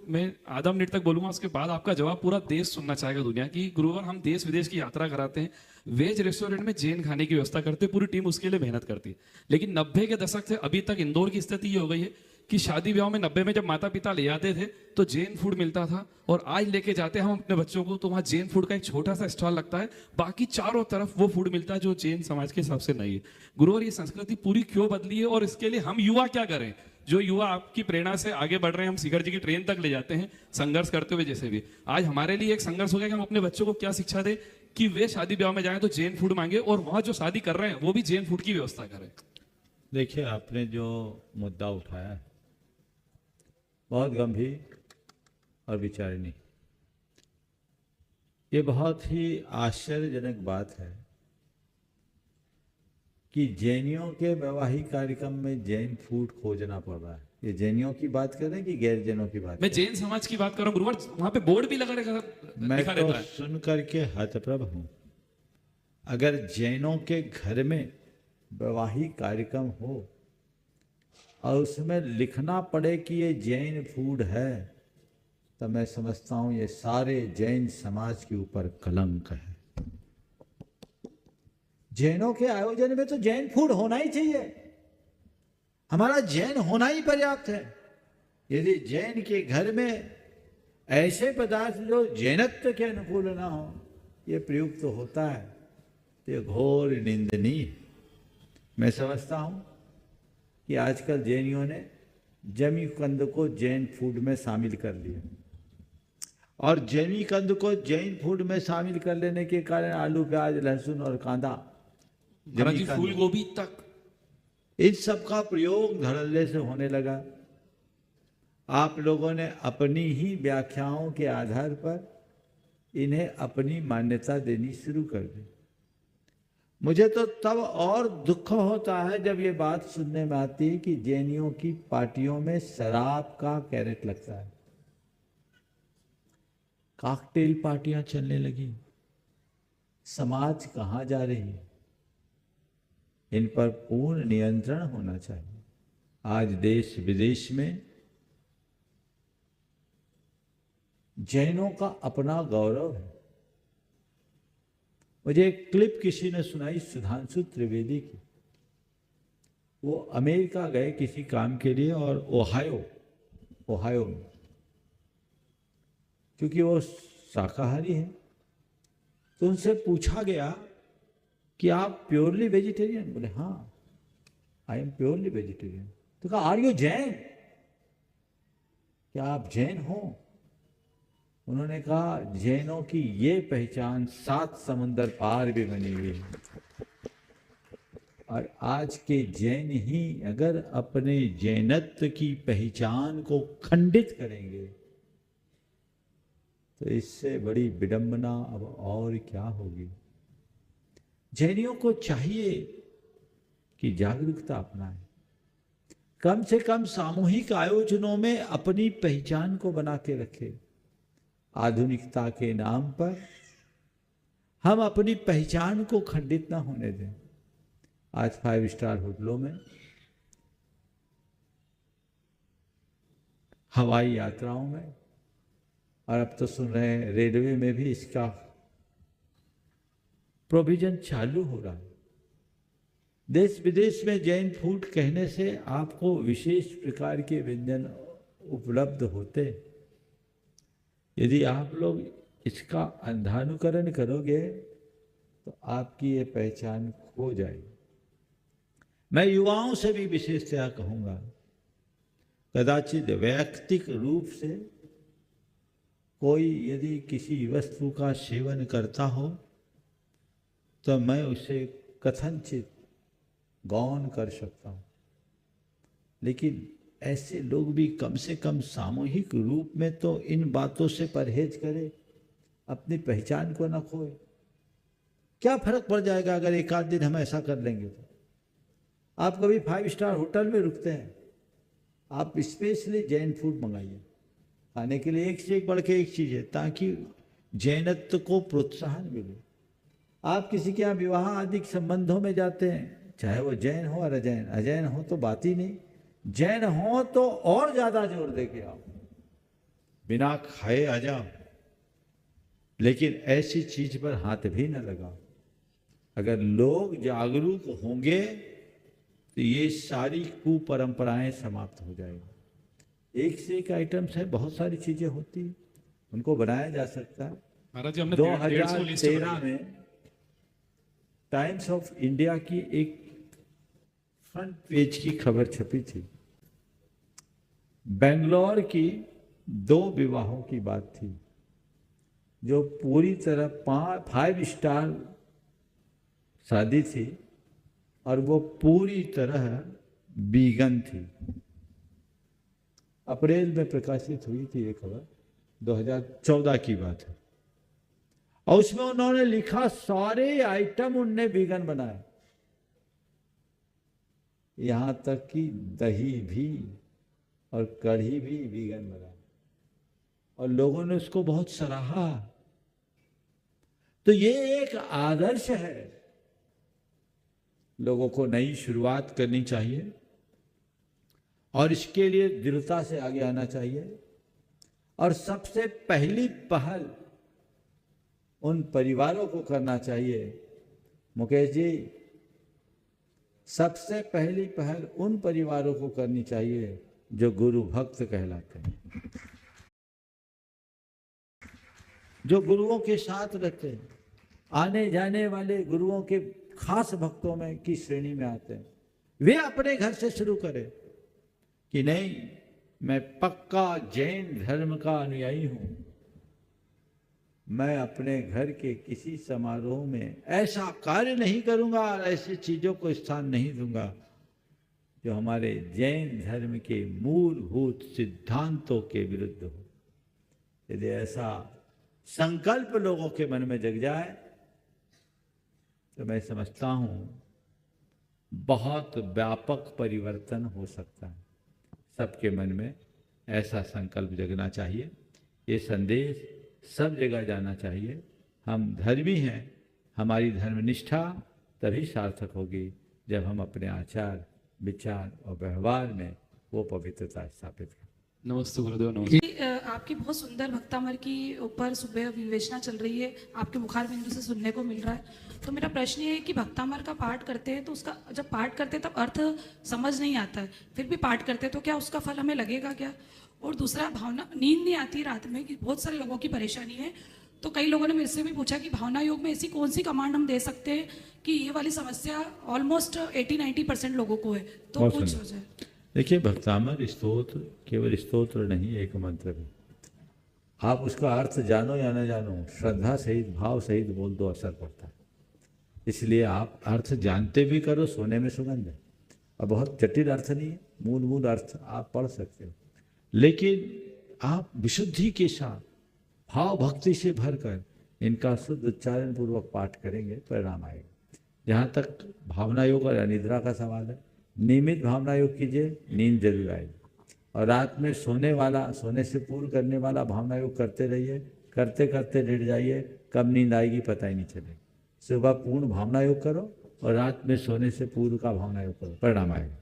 मैं आधा मिनट तक बोलूंगा, उसके बाद आपका जवाब पूरा देश सुनना चाहेगा दुनिया की। गुरुवर, हम देश विदेश की यात्रा कराते हैं, वेज रेस्टोरेंट में जैन खाने की व्यवस्था करते हैं, पूरी टीम उसके लिए मेहनत करती है। लेकिन 90 के दशक से अभी तक इंदौर की स्थिति ये हो गई है कि शादी ब्याह में 90 में जब माता पिता ले आते थे तो जैन फूड मिलता था, और आज लेके जाते हैं हम अपने बच्चों को तो वहाँ जैन फूड का एक छोटा सा स्टॉल लगता है, बाकी चारों तरफ वो फूड मिलता है जो जैन समाज के हिसाब से नहीं है। गुरुवर, ये संस्कृति पूरी क्यों बदली है, और इसके लिए हम युवा क्या करें? जो युवा आपकी प्रेरणा से आगे बढ़ रहे हैं, हम शिखर जी की ट्रेन तक ले जाते हैं संघर्ष करते हुए, जैसे भी आज हमारे लिए एक संघर्ष हो गया कि हम अपने बच्चों को क्या शिक्षा दें कि वे शादी ब्याह में जाएं तो जैन फूड मांगे, और वहां जो शादी कर रहे हैं वो भी जैन फूड की व्यवस्था करें। देखिए, आपने जो मुद्दा उठाया है बहुत गंभीर और विचारणीय। ये बहुत ही आश्चर्यजनक बात है कि जैनियों के वैवाहिक कार्यक्रम में जैन फूड खोजना पड़ रहा है। ये जैनियों की बात कर रहे हैं कि गैर जैनों की बात? मैं जैन समाज की बात कर रहा हूँ गुरुवर, वहां पे बोर्ड भी लगा रहेगा, मैं लिखा तो रहता है। सुन करके हतप्रभ हूं। अगर जैनों के घर में वैवाहिक कार्यक्रम हो और उसमें लिखना पड़े कि ये जैन फूड है, तो मैं समझता हूं ये सारे जैन समाज के ऊपर कलंक है। जैनों के आयोजन में तो जैन फूड होना ही चाहिए, हमारा जैन होना ही पर्याप्त है। यदि जैन के घर में ऐसे पदार्थ जो जैनत्व के अनुकूल ना हो ये प्रयुक्त तो होता है, तो ये घोर निंदनीय। मैं समझता हूं कि आजकल जैनियों ने जमी कंद को जैन फूड में शामिल कर लिया, और जमी कंद को जैन फूड में शामिल कर लेने के कारण आलू, प्याज, लहसुन और कांदा, महाराज जी फूल गोभी तक, इन सब का प्रयोग धड़ल्ले से होने लगा। आप लोगों ने अपनी ही व्याख्याओं के आधार पर इन्हें अपनी मान्यता देनी शुरू कर दी। मुझे तो तब और दुख होता है जब ये बात सुनने में आती है कि जैनियों की पार्टियों में शराब का कैरेट लगता है, कॉकटेल पार्टियां चलने लगी। समाज कहां जा रही है? इन पर पूर्ण नियंत्रण होना चाहिए। आज देश विदेश में जैनों का अपना गौरव है। मुझे एक क्लिप किसी ने सुनाई सुधांशु त्रिवेदी की। वो अमेरिका गए किसी काम के लिए, और ओहायो में, क्योंकि वो शाकाहारी हैं, तो उनसे पूछा गया कि आप प्योरली वेजिटेरियन? बोले हाँ, आई एम प्योरली वेजिटेरियन। तो कहा आर यू जैन? क्या आप जैन हो? उन्होंने कहा जैनों की ये पहचान 7 समुंदर पार भी बनी हुई है, और आज के जैन ही अगर अपने जैनत्व की पहचान को खंडित करेंगे तो इससे बड़ी विडंबना अब और क्या होगी। जैनियों को चाहिए कि जागरूकता अपनाएं, कम से कम सामूहिक आयोजनों में अपनी पहचान को बना के रखें। आधुनिकता के नाम पर हम अपनी पहचान को खंडित ना होने दें। आज 5 स्टार होटलों में, हवाई यात्राओं में, और अब तो सुन रहे हैं रेलवे में भी इसका प्रोविजन चालू हो रहा है। देश विदेश में जैन फूड कहने से आपको विशेष प्रकार के व्यंजन उपलब्ध होते। यदि आप लोग इसका अंधानुकरण करोगे तो आपकी ये पहचान खो जाएगी। मैं युवाओं से भी विशेषतया कहूँगा, कदाचित वैयक्तिक रूप से कोई यदि किसी वस्तु का सेवन करता हो तो मैं उसे कथनचित गौण कर सकता हूँ, लेकिन ऐसे लोग भी कम से कम सामूहिक रूप में तो इन बातों से परहेज करें, अपनी पहचान को न खोए। क्या फर्क पड़ जाएगा अगर एक आध दिन हम ऐसा कर लेंगे तो? आप कभी 5 स्टार होटल में रुकते हैं, आप स्पेशली जैन फूड मंगाइए। खाने के लिए एक से एक बढ़ के एक चीज़ है, ताकि जैनत्व को प्रोत्साहन मिले। आप किसी के यहाँ विवाह आदि संबंधों में जाते हैं, चाहे वो जैन हो और अजैन हो तो बात ही नहीं, जैन हो तो और ज़्यादा जोर दे के आओ। बिना खाए आ जाओ, लेकिन ऐसी चीज पर हाथ भी न लगाओ। अगर लोग जागरूक होंगे तो ये सारी कुपरंपराएं समाप्त हो जाएगी। एक से एक आइटम्स है, बहुत सारी चीजें होती हैं, उनको बनाया जा सकता है। महाराज जी हमने 150 लिस्ट 2013 में टाइम्स ऑफ इंडिया की एक फ्रंट पेज की खबर छपी थी। बेंगलोर की 2 विवाहों की बात थी जो पूरी तरह 5 स्टार शादी थी और वो पूरी तरह वीगन थी। अप्रैल में प्रकाशित हुई थी ये खबर, 2014 की बात है। और उसमें उन्होंने लिखा सारे आइटम उनने वीगन बनाए, यहां तक कि दही भी और कढ़ी भी वीगन बनाए, और लोगों ने उसको बहुत सराहा। तो ये एक आदर्श है। लोगों को नई शुरुआत करनी चाहिए और इसके लिए दृढ़ता से आगे आना चाहिए। और सबसे पहली पहल उन परिवारों को करना चाहिए, मुकेश जी, सबसे पहली पहल उन परिवारों को करनी चाहिए जो गुरु भक्त कहलाते हैं, जो गुरुओं के साथ रहते हैं, आने जाने वाले गुरुओं के खास भक्तों में की श्रेणी में आते हैं। वे अपने घर से शुरू करें कि नहीं, मैं पक्का जैन धर्म का अनुयायी हूं, मैं अपने घर के किसी समारोह में ऐसा कार्य नहीं करूंगा और ऐसी चीजों को स्थान नहीं दूंगा जो हमारे जैन धर्म के मूलभूत सिद्धांतों के विरुद्ध हो। यदि ऐसा संकल्प लोगों के मन में जग जाए तो मैं समझता हूं बहुत व्यापक परिवर्तन हो सकता है। सबके मन में ऐसा संकल्प जगना चाहिए। ये संदेश सब जगह जाना चाहिए। हम धर्मी हैं, हमारी धर्मनिष्ठा तभी सार्थक होगी जब हम अपने आचार विचार और व्यवहार में वो पवित्रता स्थापित करें। नमस्ते गुरुदेव। नमस्ते। आपकी बहुत सुंदर भक्तामर की ऊपर सुबह विवेचना चल रही है, आपके मुखार बिंदु से सुनने को मिल रहा है। तो मेरा प्रश्न ये है कि भक्तामर का पाठ करते हैं तो उसका जब पाठ करते हैं तब अर्थ समझ नहीं आता है, फिर भी पाठ करते हैं तो क्या उसका फल हमें लगेगा क्या? और दूसरा, भावना नींद नहीं आती रात में, कि बहुत सारे लोगों की परेशानी है। तो कई लोगों ने मेरे से भी पूछा कि भावना योग में ऐसी कौन सी कमांड हम दे सकते हैं कि ये वाली समस्या ऑलमोस्ट 80-90% लोगों को है, तो कुछ हो जाए। देखिए, भक्तामर स्तोत्र केवल स्तोत्र नहीं, एक मंत्र है। आप उसका अर्थ जानो या न जानो, श्रद्धा सहित भाव सहित बोल दो, असर पड़ता है। इसलिए आप अर्थ जानते भी करो, सोने में सुगंध है। और बहुत जटिल अर्थ नहीं है, मूल अर्थ आप पढ़ सकते हो, लेकिन आप विशुद्धि के साथ भाव भक्ति से भरकर इनका शुद्ध उच्चारण पूर्वक पाठ करेंगे, परिणाम आएगा। जहाँ तक भावना योग और अनिद्रा का सवाल है, नियमित भावना योग कीजिए, नींद जरूर आएगी। और रात में सोने से पूर्व करने वाला भावना योग करते रहिए, करते करते लेट जाइए, कब नींद आएगी पता ही नहीं चलेगा। सुबह पूर्ण भावना योग करो और रात में सोने से पूर्व का भावना योग करो, परिणाम आएगा।